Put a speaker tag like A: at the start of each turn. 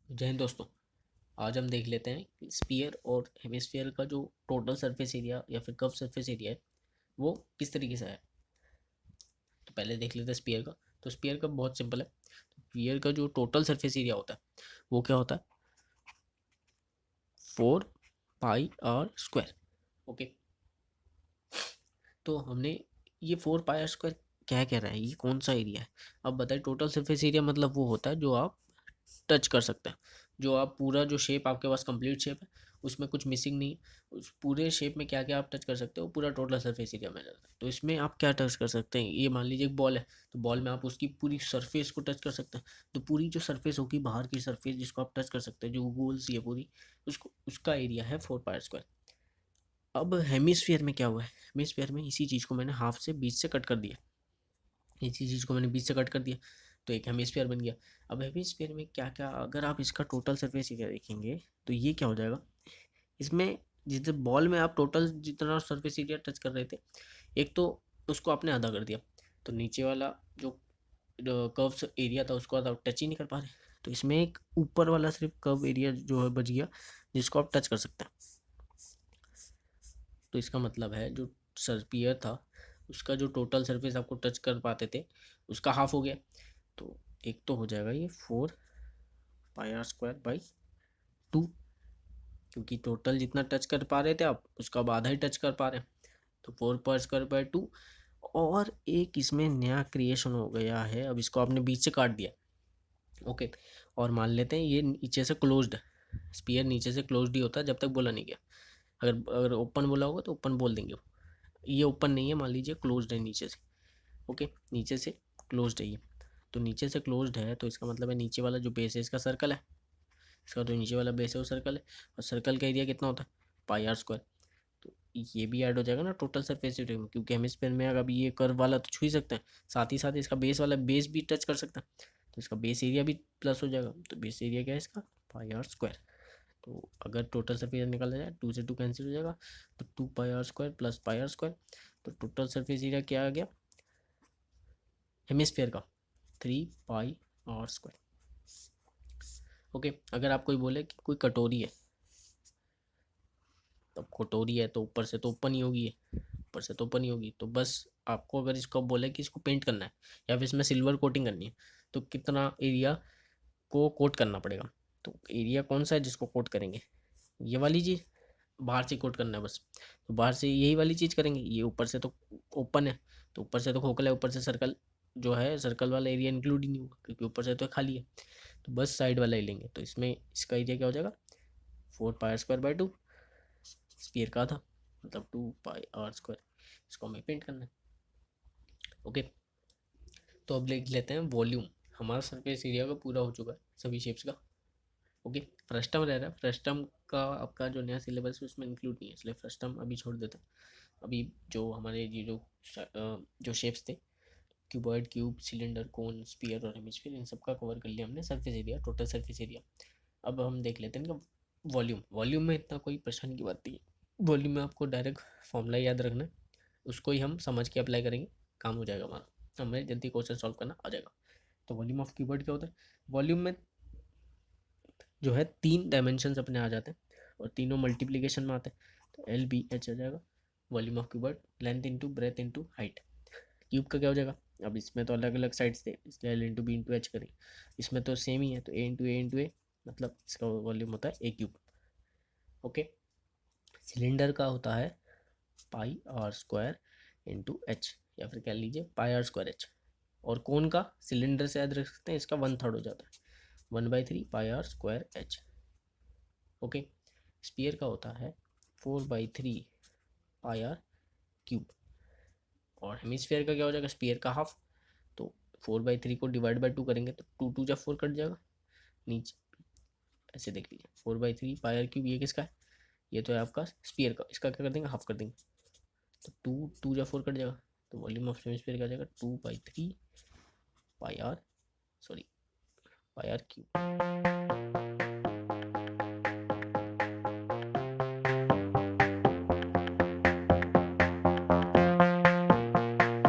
A: जय हिंद दोस्तों। आज हम देख लेते हैं कि स्पीयर और हेमिस्फीयर का जो टोटल सरफेस एरिया या फिर कर्व सरफेस एरिया है वो किस तरीके से है। तो पहले देख लेते हैं स्पीयर का। तो स्पीयर का बहुत सिंपल है। स्पीयर का जो टोटल सरफेस एरिया होता है वो क्या होता है, 4 पाई r स्क्वायर। ओके, तो हमने ये 4 पाई r स्क्वायर क्या कह रहा है, ये कौन सा एरिया है। अब बताइए, टोटल सरफेस एरिया मतलब वो होता है जो आप टच कर सकते हैं, जो आप पूरा जो शेप आपके पास कंप्लीट शेप है उसमें कुछ मिसिंग नहीं है, उस पूरे शेप में क्या क्या आप टच कर सकते हो पूरा टोटल सरफेस एरिया में जाता है। तो इसमें आप क्या टच कर सकते हैं, ये मान लीजिए एक बॉल है, तो बॉल में आप उसकी पूरी सरफेस को टच कर सकते हैं। तो पूरी जो सरफेस होगी, बाहर की सरफेस जिसको आप टच कर सकते हैं, जो गोल सी है पूरी, उसको उसका एरिया है 4 पाई r स्क्वायर। अब हेमिस्फीयर में क्या हुआ है, हेमिस्फीयर में इसी चीज़ को मैंने हाफ से बीच से कट कर दिया, इसी चीज़ को मैंने बीच से कट कर दिया, तो एक हेमिस्फीयर बन गया। अब हेमिस्फीयर में क्या क्या, अगर आप इसका टोटल सरफेस एरिया देखेंगे तो ये क्या हो जाएगा, इसमें जितने बॉल में आप टोटल जितना सरफेस एरिया टच कर रहे थे, एक तो उसको आपने आधा कर दिया, तो नीचे वाला जो कर्व एरिया था उसको आप टच ही नहीं कर पा रहे। तो इसमें एक ऊपर वाला सिर्फ कर्व एरिया जो है बच गया, जिसको आप टच कर सकते हैं। तो इसका मतलब है जो सर्पियर था उसका जो टोटल सरफेस आपको टच कर पाते थे उसका हाफ हो गया। तो एक तो हो जाएगा ये 4 पाई r स्क्वायर बाई 2, क्योंकि टोटल जितना टच कर पा रहे थे आप उसका अब आधा ही टच कर पा रहे हैं, तो 4 पाई r स्क्वायर बाई 2। और एक इसमें नया क्रिएशन हो गया है, अब इसको आपने बीच से काट दिया। ओके, और मान लेते हैं ये नीचे से क्लोज्ड है, स्पीयर नीचे से क्लोज्ड ही होता है जब तक बोला नहीं गया। अगर अगर ओपन बोला होगा तो ओपन बोल देंगे। ये ओपन नहीं है, मान लीजिए क्लोज्ड है नीचे से। ओके, नीचे से क्लोज्ड है ये, तो नीचे से क्लोज्ड है तो इसका मतलब है नीचे वाला जो बेस है इसका सर्कल है, इसका जो नीचे वाला बेस है वो सर्कल है। और सर्कल का एरिया कितना होता है, पाई r स्क्वायर। तो ये भी ऐड हो जाएगा ना टोटल सरफेस एरिया में, क्योंकि हेमिस्फीयर में अगर ये कर्व वाला तो छू ही सकते हैं, साथ ही साथ इसका बेस वाला बेस भी टच कर सकता है, तो इसका बेस एरिया भी प्लस हो जाएगा। तो बेस एरिया क्या है इसका, पाई r स्क्वायर। तो अगर टोटल सरफेस निकाला जाए, 2 से 2 कैंसिल हो जाएगा, तो 2 पाई r square plus pi r square. तो टोटल सरफेस एरिया क्या आ गया हेमिस्फीयर का, 3 पाई r स्क्वायर। ओके, अगर आप कोई बोले कि कोई कटोरी है, तब कटोरी है तो ऊपर से तो ओपन ही होगी, ऊपर से तो ओपन ही होगी। तो बस आपको अगर इसको बोले कि इसको पेंट करना है या फिर इसमें सिल्वर कोटिंग करनी है, तो कितना एरिया को कोट करना पड़ेगा। तो एरिया कौन सा है जिसको कोट करेंगे, ये वाली चीज़ बाहर से कोट करना है बस। तो बाहर से यही वाली चीज़ करेंगे, ये ऊपर से तो ओपन है, तो ऊपर से तो खोखला है, ऊपर से सर्कल जो है सर्कल वाला एरिया इंक्लूड ही नहीं होगा क्योंकि ऊपर से तो खाली है। तो बस साइड वाला ही लेंगे, तो इसमें इसका एरिया क्या हो जाएगा, 4 पाई r स्क्वायर बाई 2, स्पीयर का था, मतलब 2 पाई r स्क्वायर। इसको हमें पेंट करना है। ओके, तो अब देख लेते हैं वॉल्यूम। हमारा सरफेस एरिया का पूरा हो चुका है सभी शेप्स का। ओके, फ्रस्टम रह रहा है, फ्रस्टम का आपका जो नया सिलेबस है उसमें इंक्लूड नहीं है, इसलिए फ्रस्टम अभी छोड़ देते हैं। अभी जो हमारे ये जो शेप्स थे, क्यूबॉइड, क्यूब, सिलेंडर, कोन, स्पीयर और हेमिस्फीयर, इन सब का कवर कर लिया हमने surface area, total surface area. अब हम देख लेते हैं इनका वॉल्यूम। वॉल्यूम में इतना कोई परेशानी की बात नहीं है, वॉल्यूम में आपको डायरेक्ट फॉर्मूला याद रखना है, उसको ही हम समझ के अप्लाई करेंगे, काम हो जाएगा हमारा, हमें जल्दी क्वेश्चन सॉल्व करना आ जाएगा। तो वॉल्यूम ऑफ क्यूबॉइड क्या होता है, वॉल्यूम में जो है 3 डायमेंशन अपने आ जाते हैं और तीनों मल्टीप्लीकेशन में आते हैं। तो LBH आ जाएगा volume of cuboid, length into breadth into height. Cube का क्या हो जाएगा, अब इसमें तो अलग अलग साइड्स थे इसलिए L into B into H करेंगे, इसमें तो सेम ही है तो A इंटू A, मतलब इसका वॉल्यूम होता है A क्यूब। ओके, सिलेंडर का होता है पाई r स्क्वायर इंटू H, या फिर कह लीजिए पाई r स्क्वायर H। और कौन का, सिलेंडर से याद रख सकते हैं, इसका 1/3 हो जाता है, 1/3 pi r square H। Okay, sphere का होता है 4/3 पाई r क्यूब। और हेमिस्फीयर का क्या हो जाएगा, स्पीयर का हाफ। तो 4/3 को डिवाइड बाई 2 करेंगे तो 2 2 जा 4 कट जाएगा, नीचे ऐसे देख लीजिए 4/3 पाई r क्यूब, ये किसका है, ये तो है आपका स्पीयर का, इसका क्या कर देंगे, हाफ कर देंगे, तो 2 2 जा 4 कट जाएगा। तो वॉल्यूम ऑफ हेमिस्फीयर का जाएगा 2/3 पाई r, सॉरी, पाई r क्यूब।